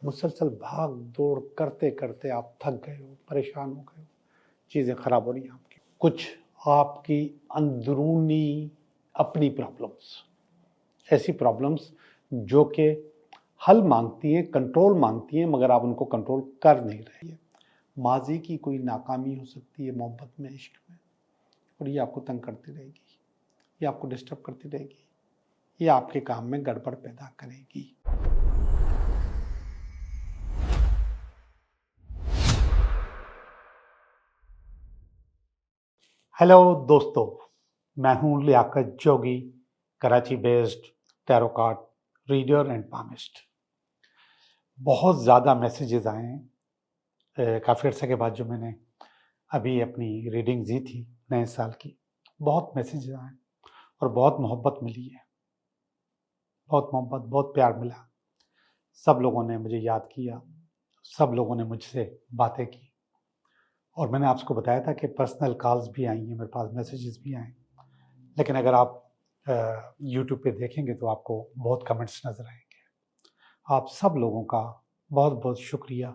मुसलसल भाग दौड़ करते करते आप थक गए हो, परेशान हो गए हो, चीज़ें खराब हो रही हैं आपकी। कुछ आपकी अंदरूनी अपनी प्रॉब्लम्स, ऐसी प्रॉब्लम्स जो कि हल मांगती हैं, कंट्रोल मांगती हैं, मगर आप उनको कंट्रोल कर नहीं रहे हैं। माजी की कोई नाकामी हो सकती है मोहब्बत में, इश्क में, और ये आपको तंग करती रहेगी, ये आपको डिस्टर्ब करती रहेगी, ये आपके काम में गड़बड़ पैदा करेगी। हेलो दोस्तों, मैं हूं Liyaqat Jogi, Karachi based tarot card reader and palmist. बहुत ज़्यादा मैसेजेस आए हैं काफ़ी अर्से के बाद, जो मैंने अभी अपनी रीडिंग दी थी नए साल की। बहुत मैसेजेस आए और बहुत मोहब्बत मिली है, बहुत मोहब्बत, बहुत प्यार मिला। सब लोगों ने मुझे याद किया, सब लोगों ने मुझसे बातें की, और मैंने आपको बताया था कि पर्सनल कॉल्स भी आई हैं मेरे पास, मैसेजेस भी आए। लेकिन अगर आप यूट्यूब पे देखेंगे तो आपको बहुत कमेंट्स नज़र आएंगे। आप सब लोगों का बहुत बहुत शुक्रिया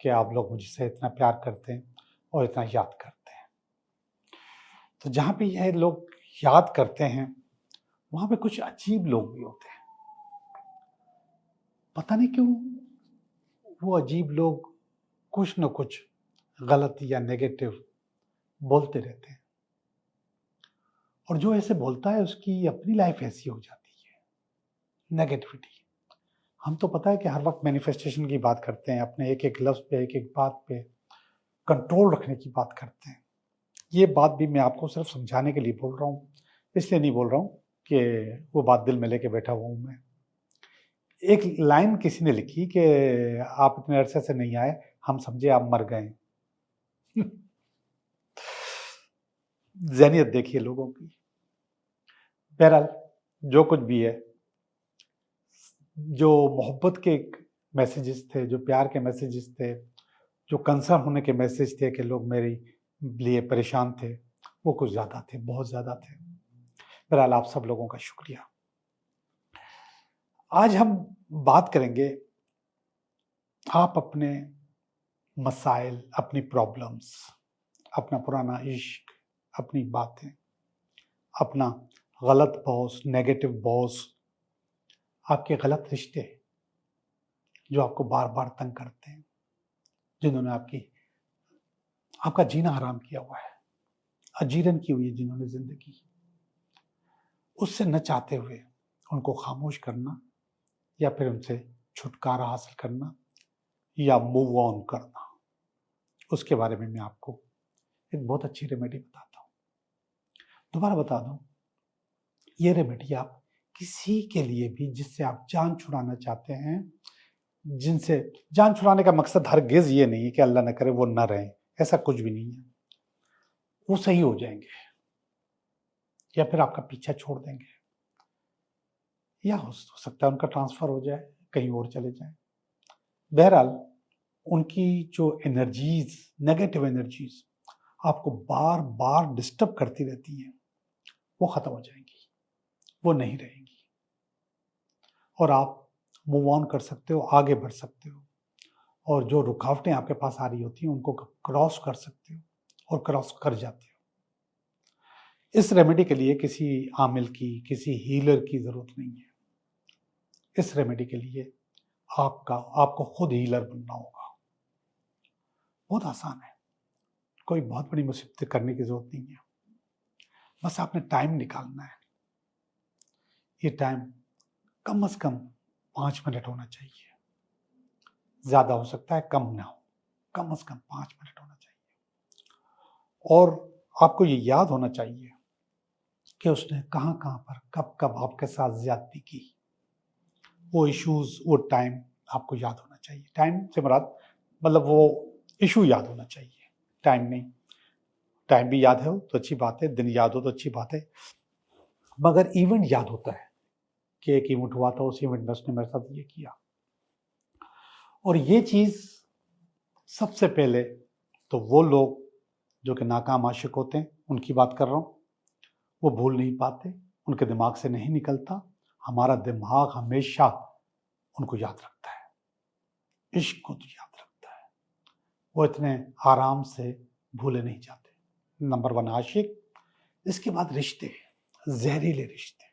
कि आप लोग मुझसे इतना प्यार करते हैं और इतना याद करते हैं। तो जहाँ पे यह लोग याद करते हैं, वहाँ पे कुछ अजीब लोग भी होते हैं। पता नहीं क्यों वो अजीब लोग कुछ न कुछ गलत या नेगेटिव बोलते रहते हैं, और जो ऐसे बोलता है उसकी अपनी लाइफ ऐसी हो जाती है, नेगेटिविटी। हम तो पता है कि हर वक्त मैनिफेस्टेशन की बात करते हैं, अपने एक एक लफ्ज़ पे, एक एक बात पे कंट्रोल रखने की बात करते हैं। ये बात भी मैं आपको सिर्फ समझाने के लिए बोल रहा हूँ, इसलिए नहीं बोल रहा हूँ कि वो बात दिल में लेके बैठा हुआ हूँ मैं। एक लाइन किसी ने लिखी कि आप इतने अरसे से नहीं आए, हम समझे आप मर गए। ज़हनियत देखिए लोगों की। बहरहाल जो कुछ भी है, जो मोहब्बत के मैसेजेस थे, जो प्यार के मैसेजेस थे, जो कंसर्न होने के मैसेज थे कि लोग मेरे लिए परेशान थे, वो कुछ ज़्यादा थे, बहुत ज़्यादा थे। बहरहाल आप सब लोगों का शुक्रिया। आज हम बात करेंगे, आप अपने मसाइल, अपनी प्रॉब्लम्स, अपना पुराना इश्क, अपनी बातें, अपना गलत बॉस, नेगेटिव बॉस, आपके गलत रिश्ते जो आपको बार बार तंग करते हैं, जिन्होंने आपका जीना हराम किया हुआ है, अजीरन की हुई है जिन्होंने जिंदगी, उससे न चाहते हुए उनको खामोश करना, या फिर उनसे छुटकारा हासिल करना, या मूव ऑन करना, उसके बारे में मैं आपको एक बहुत अच्छी रेमेडी बताता हूँ। दोबारा बता दूं, ये रेमेडी आप किसी के लिए भी जिससे आप जान छुड़ाना चाहते हैं, जिनसे जान छुड़ाने का मकसद हरगिज ये नहीं है कि अल्लाह न करे वो न रहें, ऐसा कुछ भी नहीं है, वो सही हो जाएंगे, या फिर आपका पीछा छोड़ देंगे, या हो सकता है उनका ट्रांसफर हो जाए, कहीं और चले जाए। बहरहाल उनकी जो एनर्जीज, नेगेटिव एनर्जीज आपको बार बार डिस्टर्ब करती रहती हैं, वो खत्म हो जाएंगी, वो नहीं रहेंगी, और आप मूव ऑन कर सकते हो, आगे बढ़ सकते हो, और जो रुकावटें आपके पास आ रही होती हैं उनको क्रॉस कर सकते हो, और क्रॉस कर जाते हो। इस रेमेडी के लिए किसी आमिल की, किसी हीलर की जरूरत नहीं है। इस रेमेडी के लिए आपको खुद हीलर बनना होगा। बहुत आसान है, कोई बहुत बड़ी मुसीबत करने की जरूरत नहीं है, बस आपने टाइम निकालना है। ये टाइम कम से कम 5 मिनट होना चाहिए, ज्यादा हो सकता है, कम ना हो, कम से कम 5 मिनट होना चाहिए। और आपको ये याद होना चाहिए कि उसने कहाँ कहाँ पर, कब कब आपके साथ ज्यादती की, वो इश्यूज, वो टाइम आपको याद होना चाहिए। टाइम से मुराद मतलब वो इशू याद होना चाहिए, टाइम नहीं। टाइम भी याद हो तो अच्छी बात है, दिन याद हो तो अच्छी बात है, मगर इवेंट याद होता है कि एक इवेंट हुआ था, उस इवेंट में उसने मेरे साथ ये किया। और ये चीज सबसे पहले तो वो लोग जो कि नाकाम आशिक होते हैं उनकी बात कर रहा हूँ, वो भूल नहीं पाते, उनके दिमाग से नहीं निकलता। हमारा दिमाग हमेशा उनको याद रखता है, इश्क को तो याद रखता है, वो इतने आराम से भूले नहीं जाते। नंबर 1 आशिक। इसके बाद रिश्ते, जहरीले रिश्ते।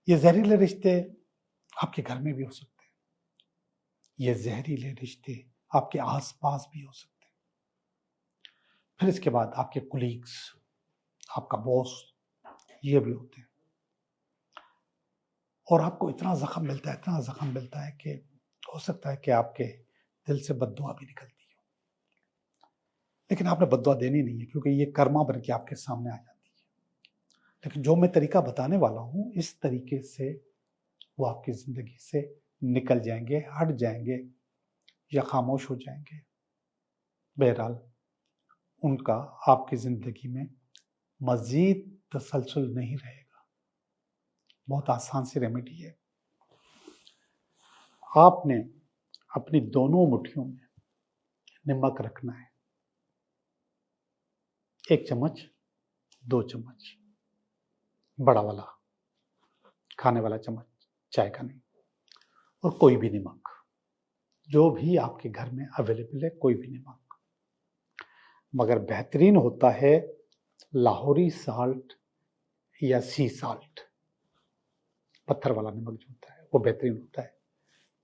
ये जहरीले रिश्ते आपके घर में भी हो सकते हैं, ये जहरीले रिश्ते आपके आसपास भी हो सकते हैं। फिर इसके बाद आपके कुलीग्स, आपका बॉस, ये भी होते हैं। और आपको इतना जख्म मिलता है, इतना जख्म मिलता है कि हो सकता है कि आपके दिल से बद्दुआ भी निकलती हो, लेकिन आपने बद्दुआ देनी नहीं है, क्योंकि ये कर्मा बन के आपके सामने आ जाती है। लेकिन जो मैं तरीका बताने वाला हूं, इस तरीके से वो आपकी जिंदगी से निकल जाएंगे, हट जाएंगे या खामोश हो जाएंगे। बहरहाल उनका आपकी जिंदगी में मजीद तसलसल नहीं रहेगा। बहुत आसान सी रेमेडी है। आपने अपनी दोनों मुट्ठियों में नमक रखना है, 1 चम्मच, 2 चम्मच, बड़ा वाला खाने वाला चम्मच, चाय का नहीं। और कोई भी नमक, जो भी आपके घर में अवेलेबल है, कोई भी नमक। मगर बेहतरीन होता है लाहौरी साल्ट या सी साल्ट, पत्थर वाला नमक जो होता है वो बेहतरीन होता है।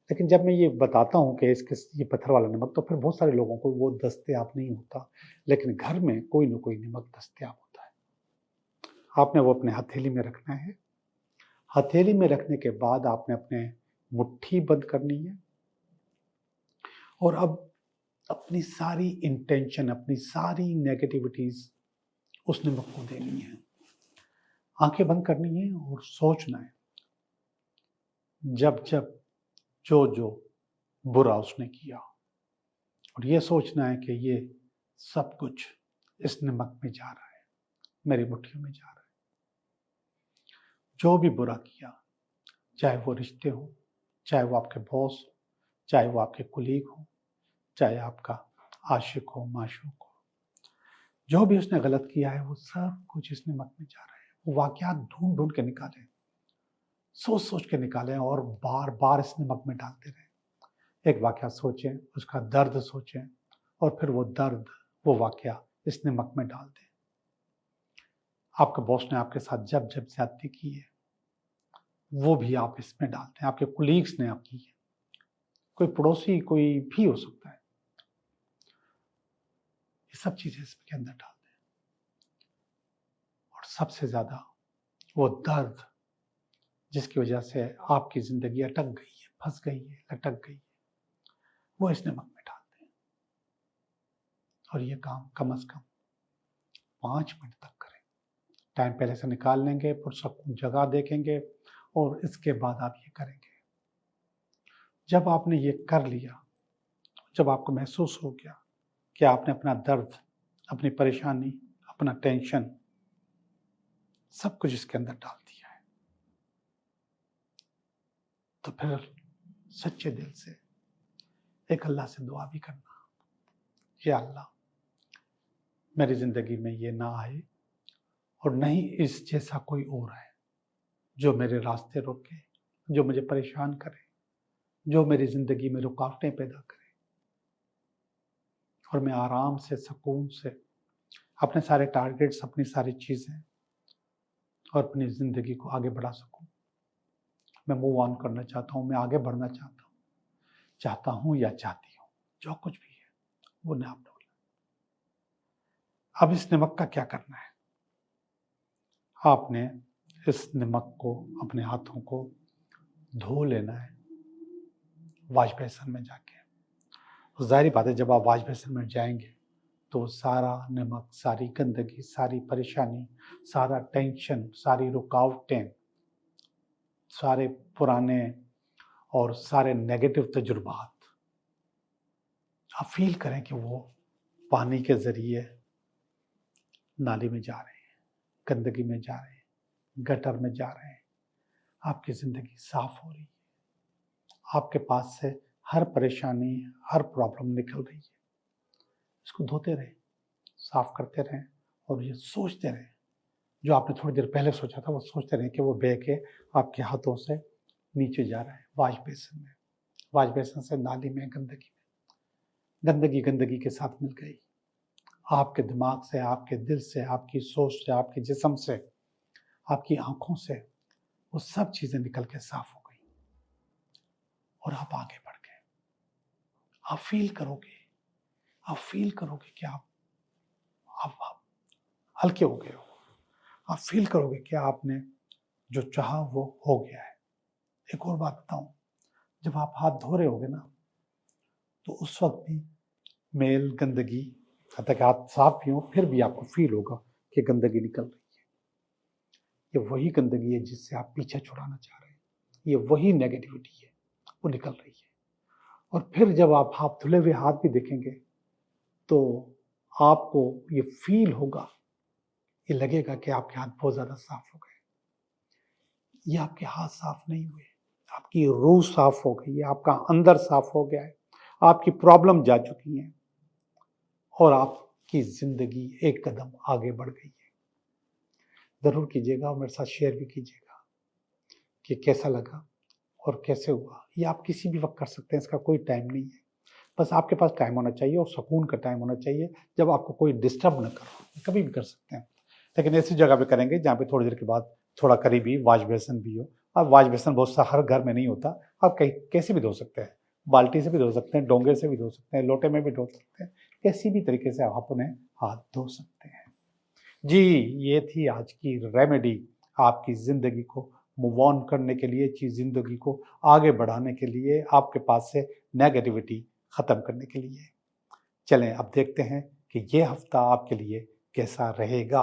लेकिन जब मैं ये बताता हूँ कि ये पत्थर वाला नमक, तो फिर बहुत सारे लोगों को वो दस्तयाब नहीं होता, लेकिन घर में कोई ना कोई नमक दस्तयाब होता है। आपने वो अपने हथेली में रखना है। हथेली में रखने के बाद आपने अपने मुट्ठी बंद करनी है, और अब अपनी सारी इंटेंशन, अपनी सारी नेगेटिविटीज उस नमक को देनी है। आंखें बंद करनी है और सोचना है, जब जब जो जो बुरा उसने किया, और ये सोचना है कि ये सब कुछ इस नमक में जा रहा है, मेरी मुट्ठियों में जा रहा है। जो भी बुरा किया, चाहे वो रिश्ते हो, चाहे वो आपके बॉस हो, चाहे वो आपके कुलीग हो, चाहे आपका आशिक हो, माशूक हो, जो भी उसने गलत किया है वो सब कुछ इस नमक में जा रहा है। वो वाकयात ढूंढ ढूंढ के निकालें, सोच सोच के निकालें, और बार बार इस नमक में डालते रहें। एक वाकया सोचें, उसका दर्द सोचें, और फिर वो दर्द, वो वाकया इस नमक में डाल दें। आपके बॉस ने आपके साथ जब जब ज्यादती की है, वो भी आप इसमें डाल दें। आपके कुलीग्स ने आपकी है, कोई पड़ोसी, कोई भी हो सकता है, ये सब चीजें इसके अंदर डाल दें। और सबसे ज्यादा वो दर्द जिसकी वजह से आपकी जिंदगी अटक गई है, फंस गई है, लटक गई है, वो इस नमक में डाल दें। और ये काम कम से कम 5 मिनट तक करें। टाइम पहले से निकाल लेंगे, पुरसकून जगह देखेंगे, और इसके बाद आप ये करेंगे। जब आपने ये कर लिया, जब आपको महसूस हो गया कि आपने अपना दर्द, अपनी परेशानी, अपना टेंशन, सब कुछ इसके अंदर डाल दिया है, तो फिर सच्चे दिल से एक अल्लाह से दुआ भी करना, या अल्लाह, मेरी जिंदगी में ये ना आए, और नहीं इस जैसा कोई और है जो मेरे रास्ते रोके, जो मुझे परेशान करे, जो मेरी जिंदगी में रुकावटें पैदा करे, और मैं आराम से, सुकून से अपने सारे टारगेट्स, अपनी सारी चीजें और अपनी जिंदगी को आगे बढ़ा सकूं। मैं मूव ऑन करना चाहता हूं, मैं आगे बढ़ना चाहता हूं या चाहती हूं, जो कुछ भी है वो नाम बोला। अब इस नमक का क्या करना है? आपने इस नमक को, अपने हाथों को धो लेना है वॉश बेसिन में जाके। तो जाहिर बात है, जब आप वॉश बेसिन में जाएंगे तो सारा नमक, सारी गंदगी, सारी परेशानी, सारा टेंशन, सारी रुकावटें, सारे पुराने और सारे नेगेटिव तजुर्बात, आप फील करें कि वो पानी के जरिए नाली में जा रहे हैं, गंदगी में जा रहे हैं, गटर में जा रहे हैं। आपकी जिंदगी साफ हो रही है, आपके पास से हर परेशानी, हर प्रॉब्लम निकल रही है। इसको धोते रहें, साफ करते रहें, और ये सोचते रहें, जो आपने थोड़ी देर पहले सोचा था वो सोचते रहें कि वो बह के आपके हाथों से नीचे जा रहा है वॉश बेसिन में। वॉश बेसिन से नाली में गंदगी के साथ मिल गई। आपके दिमाग से, आपके दिल से, आपकी सोच से, आपके जिस्म से, आपकी आंखों से वो सब चीजें निकल के साफ हो गई और आप आगे बढ़ गए। आप फील करोगे कि आप हल्के हो गए हो। आप फील करोगे कि आपने जो चाहा वो हो गया है। एक और बात बताऊं, जब आप हाथ धो रहे होगे ना, तो उस वक्त भी मेल गंदगी, हद तक हाथ साफ भी हो फिर भी आपको फील होगा कि गंदगी निकल रही है। ये वही गंदगी है जिससे आप पीछे छुड़ाना चाह रहे हैं। ये वही नेगेटिविटी है, वो निकल रही है। और फिर जब आप हाथ धुले हुए हाथ भी देखेंगे तो आपको ये फील होगा, ये लगेगा कि आपके हाथ बहुत ज्यादा साफ हो गए। ये आपके हाथ साफ नहीं हुए, आपकी रूह साफ हो गई है, आपका अंदर साफ हो गया है, आपकी प्रॉब्लम जा चुकी है और आपकी जिंदगी एक कदम आगे बढ़ गई है। जरूर कीजिएगा और मेरे साथ शेयर भी कीजिएगा कि कैसा लगा और कैसे हुआ। ये आप किसी भी वक्त कर सकते हैं, इसका कोई टाइम नहीं है। बस आपके पास टाइम होना चाहिए और सुकून का टाइम होना चाहिए, जब आपको कोई डिस्टर्ब न करो। कभी भी कर सकते हैं, लेकिन ऐसी जगह पे करेंगे जहाँ पे थोड़ी देर के बाद थोड़ा करीबी वॉश बेसिन भी हो। अब वॉश बेसिन बहुत सा हर घर में नहीं होता, आप कहीं कैसे भी धो सकते हैं, बाल्टी से भी धो सकते हैं, डोंगे से भी धो सकते हैं, लोटे में भी धो सकते हैं, किसी भी तरीके से आप अपने हाथ धो सकते हैं। जी, ये थी आज की रेमेडी आपकी ज़िंदगी को मूव ऑन करने के लिए, ज़िंदगी को आगे बढ़ाने के लिए, आपके पास से नेगेटिविटी ख़त्म करने के लिए। चलें अब देखते हैं कि ये हफ्ता आपके लिए कैसा रहेगा।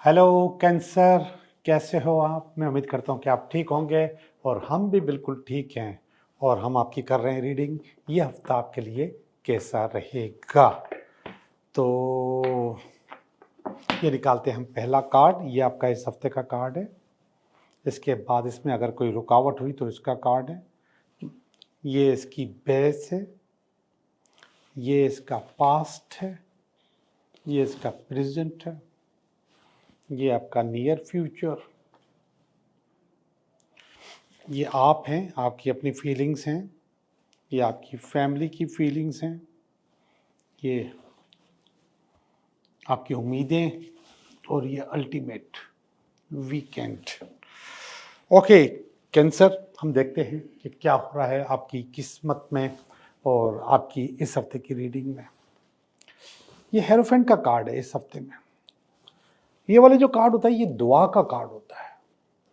हेलो कैंसर, कैसे हो आप? मैं उम्मीद करता हूँ कि आप ठीक होंगे और हम भी बिल्कुल ठीक हैं और हम आपकी कर रहे हैं रीडिंग। ये हफ्ता आपके लिए कैसा रहेगा, तो ये निकालते हैं हम पहला कार्ड। ये आपका इस हफ्ते का कार्ड है। इसके बाद इसमें अगर कोई रुकावट हुई तो इसका कार्ड है। ये इसकी बेस है, ये इसका पास्ट है, ये इसका प्रेजेंट है, ये आपका नियर फ्यूचर, ये आप हैं, आपकी अपनी फीलिंग्स हैं, ये आपकी फैमिली की फीलिंग्स हैं, ये आपकी उम्मीदें और ये अल्टीमेट वीकेंड। ओके कैंसर, हम देखते हैं कि क्या हो रहा है आपकी किस्मत में और आपकी इस हफ्ते की रीडिंग में। ये हेरोफेंट का कार्ड है इस हफ्ते में। ये वाले जो कार्ड होता है ये दुआ का कार्ड होता है,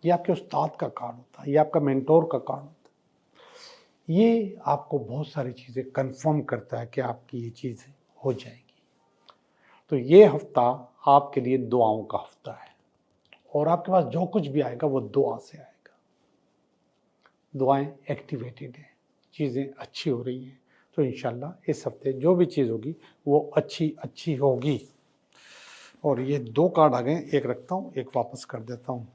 ये आपके उस्ताद का कार्ड होता है, ये आपका मेंटोर का कार्ड होता है। ये आपको बहुत सारी चीज़ें कंफर्म करता है कि आपकी ये चीज़ें हो जाएगी। तो ये हफ्ता आपके लिए दुआओं का हफ्ता है और आपके पास जो कुछ भी आएगा वो दुआ से आएगा। दुआएं एक्टिवेटेड हैं, चीज़ें अच्छी हो रही हैं, तो इंशाल्लाह इस हफ्ते जो भी चीज़ होगी वो अच्छी होगी। और ये दो कार्ड आ गए, एक रखता हूँ, एक वापस कर देता हूँ।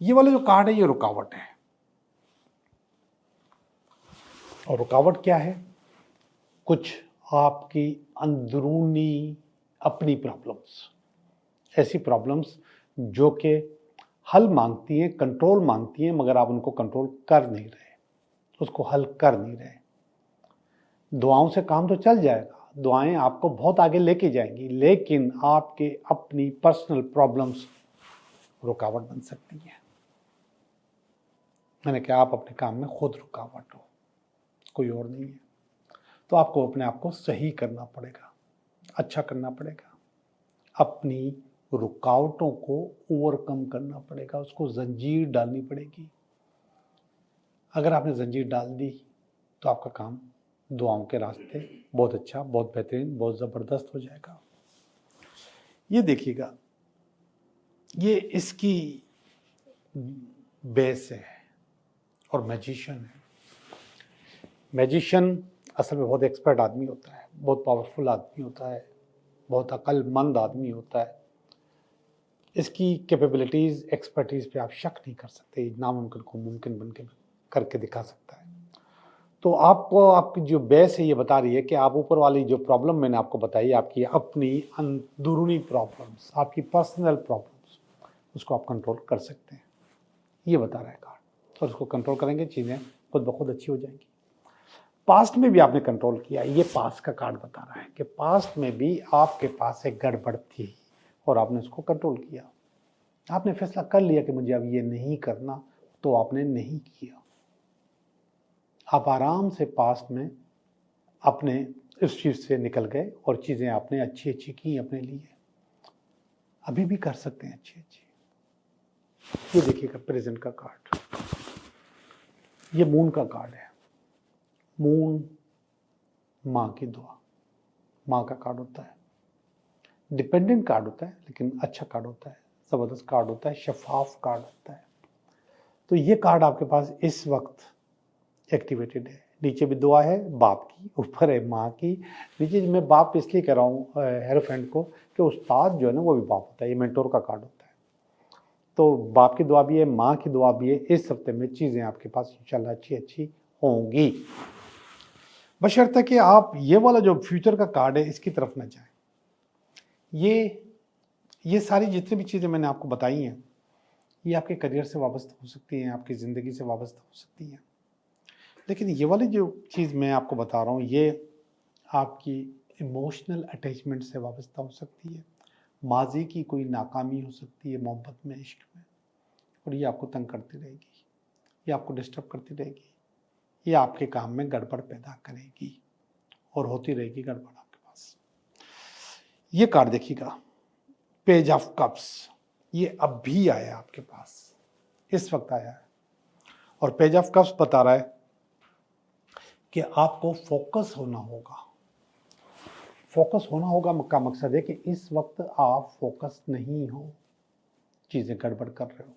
ये वाले जो कार्ड है ये रुकावट है। और रुकावट क्या है? कुछ आपकी अंदरूनी अपनी प्रॉब्लम्स, ऐसी प्रॉब्लम्स जो कि हल मांगती हैं, कंट्रोल मांगती हैं, मगर आप उनको कंट्रोल कर नहीं रहे, उसको हल कर नहीं रहे। दुआओं से काम तो चल जाएगा, दुआएं आपको बहुत आगे लेके जाएंगी, लेकिन आपके अपनी पर्सनल प्रॉब्लम्स रुकावट बन सकती हैं। मैंने कहा आप अपने काम में खुद रुकावट हो, कोई और नहीं है। तो आपको अपने आप को सही करना पड़ेगा, अच्छा करना पड़ेगा, अपनी रुकावटों को ओवरकम करना पड़ेगा, उसको जंजीर डालनी पड़ेगी। अगर आपने जंजीर डाल दी तो आपका काम दुआओं के रास्ते बहुत अच्छा, बहुत बेहतरीन, बहुत ज़बरदस्त हो जाएगा। ये देखिएगा, ये इसकी बेस है और मैजिशियन है। मैजिशियन असल में बहुत एक्सपर्ट आदमी होता है, बहुत पावरफुल आदमी होता है, बहुत अक्लमंद आदमी होता है। इसकी कैपेबिलिटीज़, एक्सपर्टीज़ पे आप शक नहीं कर सकते। नामुमकिन को मुमकिन बन के करके दिखा सकता है। तो आपको आपकी जो बेस है ये बता रही है कि आप ऊपर वाली जो प्रॉब्लम मैंने आपको बताई, आपकी अपनी अंदरूनी प्रॉब्लम्स, आपकी पर्सनल प्रॉब्लम्स, उसको आप कंट्रोल कर सकते हैं, ये बता रहा है कार्ड। और उसको कंट्रोल करेंगे, चीज़ें खुद ब खुद अच्छी हो जाएंगी। पास्ट में भी आपने कंट्रोल किया, ये पास्ट का कार्ड बता रहा है कि पास्ट में भी आपके पास एक गड़बड़ थी और आपने उसको कंट्रोल किया। आपने फैसला कर लिया कि मुझे अब ये नहीं करना, तो आपने नहीं किया। आप आराम से पास्ट में अपने इस चीज़ से निकल गए और चीज़ें आपने अच्छी अच्छी की अपने लिए। अभी भी कर सकते हैं अच्छी अच्छी। ये देखिएगा प्रेजेंट का कार्ड, ये मून का कार्ड है। मून माँ की दुआ, माँ का कार्ड होता है, डिपेंडेंट कार्ड होता है लेकिन अच्छा कार्ड होता है, ज़बरदस्त कार्ड होता है, शफाफ कार्ड होता है। तो ये कार्ड आपके पास इस वक्त एक्टिवेटेड है। नीचे भी दुआ है बाप की, ऊपर है माँ की। नीचे मैं बाप इसलिए कह रहा हूँ हेरोफेंट को कि उस्ताद जो है ना वो भी बाप होता है, ये मेंटोर का कार्ड होता है। तो बाप की दुआ भी है, माँ की दुआ भी है। इस हफ्ते में चीज़ें आपके पास इंशाल्लाह अच्छी अच्छी होंगी, बशर्ते कि आप ये वाला जो फ्यूचर का कार्ड है इसकी तरफ न जाएं। ये सारी जितनी भी चीज़ें मैंने आपको बताई हैं, ये आपके करियर से वाबस्ता हो सकती हैं, आपकी ज़िंदगी से वाबस्ता हो सकती हैं। लेकिन ये वाली जो चीज़ मैं आपको बता रहा हूँ, ये आपकी इमोशनल अटैचमेंट से वाबस्ता हो सकती है। माजी की कोई नाकामी हो सकती है मोहब्बत में, इश्क में, और ये आपको तंग करती रहेगी, ये आपको डिस्टर्ब करती रहेगी, ये आपके काम में गड़बड़ पैदा करेगी और होती रहेगी गड़बड़ आपके पास। ये कार्ड देखिएगा, पेज ऑफ कप्स, ये अब भी आया आपके पास, इस वक्त आया है। और पेज ऑफ कप्स बता रहा है कि आपको फोकस होना होगा। फोकस होना होगा का मकसद है कि इस वक्त आप फोकस नहीं हो, चीज़ें गड़बड़ कर रहे हो,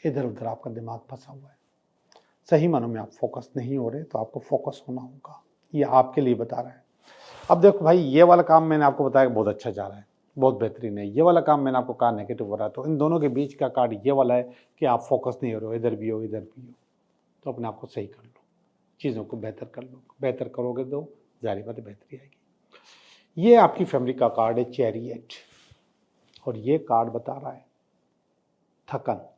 इधर उधर आपका दिमाग फंसा हुआ है। सही मानों में आप फोकस नहीं हो रहे, तो आपको फोकस होना होगा, ये आपके लिए बता रहा है। अब देखो भाई, ये वाला काम मैंने आपको बताया बहुत अच्छा जा रहा है, बहुत बेहतरीन है। ये वाला काम मैंने आपको कहा नेगेटिव हो रहा है, तो इन दोनों के बीच का कार्ड ये वाला है कि आप फोकस नहीं हो रहे हो, इधर भी हो इधर भी हो। तो अपने आप को सही कर लो, चीज़ों को बेहतर कर लो, बेहतर करोगे तो जारी बात बेहतरी आएगी। ये आपकी फैमिली का कार्ड है, चैरियट, और ये कार्ड बता रहा है थकन,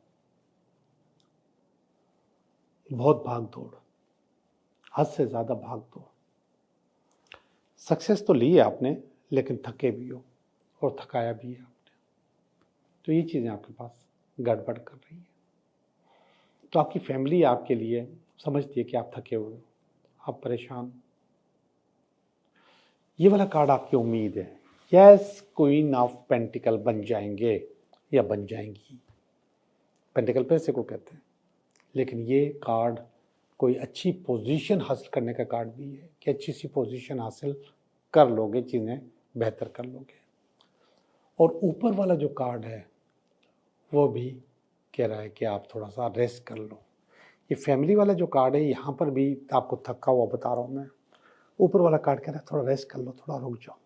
बहुत भाग दौड़, हद से ज़्यादा भाग दौड़। सक्सेस तो ली है आपने, लेकिन थके भी हो और थकाया भी है आपने, तो ये चीज़ें आपके पास गड़बड़ कर रही है। तो आपकी फैमिली आपके लिए समझती है कि आप थके हुए हो, आप परेशान। ये वाला कार्ड आपकी उम्मीद है, यस क्वीन ऑफ पेंटिकल बन जाएंगे या बन जाएंगी। पेंटिकल पैसे को कहते हैं, लेकिन ये कार्ड कोई अच्छी पोजीशन हासिल करने का कार्ड भी है कि अच्छी सी पोजीशन हासिल कर लोगे, चीज़ें बेहतर कर लोगे। और ऊपर वाला जो कार्ड है वो भी कह रहा है कि आप थोड़ा सा रेस्ट कर लो। ये फैमिली वाला जो कार्ड है, यहाँ पर भी आपको थका हुआ बता रहा हूँ मैं। ऊपर वाला कार्ड कह रहा है थोड़ा रेस्ट कर लो, थोड़ा रुक जाओ।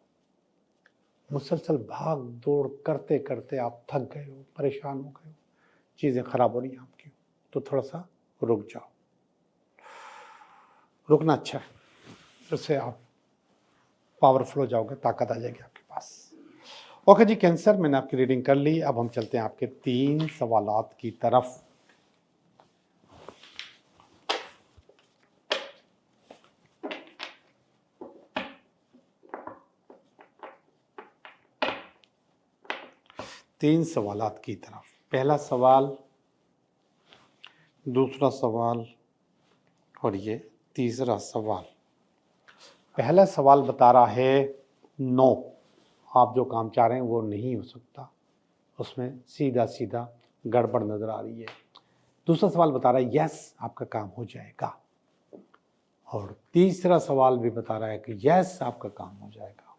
मुसलसल भाग दौड़ करते करते आप थक गए हो, परेशान हो गए हो, चीज़ें खराब हो रही हैं आपकी, तो थोड़ा सा रुक जाओ। रुकना अच्छा है, उससे आप पावरफुल हो जाओगे, ताकत आ जाएगी आपके पास। ओके जी कैंसर, मैंने आपकी रीडिंग कर ली। अब हम चलते हैं आपके 3 सवालात की तरफ। तीन सवालात की तरफ, पहला सवाल, दूसरा सवाल और ये तीसरा सवाल। पहला सवाल बता रहा है नो, आप जो काम चाह रहे हैं वो नहीं हो सकता, उसमें सीधा सीधा गड़बड़ नजर आ रही है। दूसरा सवाल बता रहा है यस आपका काम हो जाएगा, और तीसरा सवाल भी बता रहा है कि यस आपका काम हो जाएगा।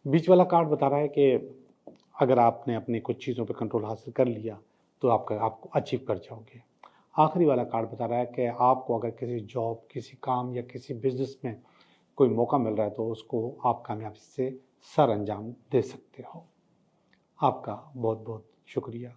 बीच वाला कार्ड बता रहा है कि अगर आपने अपनी कुछ चीज़ों पे कंट्रोल हासिल कर लिया तो आपको अचीव कर जाओगे। आखिरी वाला कार्ड बता रहा है कि आपको अगर किसी जॉब, किसी काम या किसी बिजनेस में कोई मौका मिल रहा है तो उसको आप कामयाबी से सर अंजाम दे सकते हो। आपका बहुत बहुत शुक्रिया।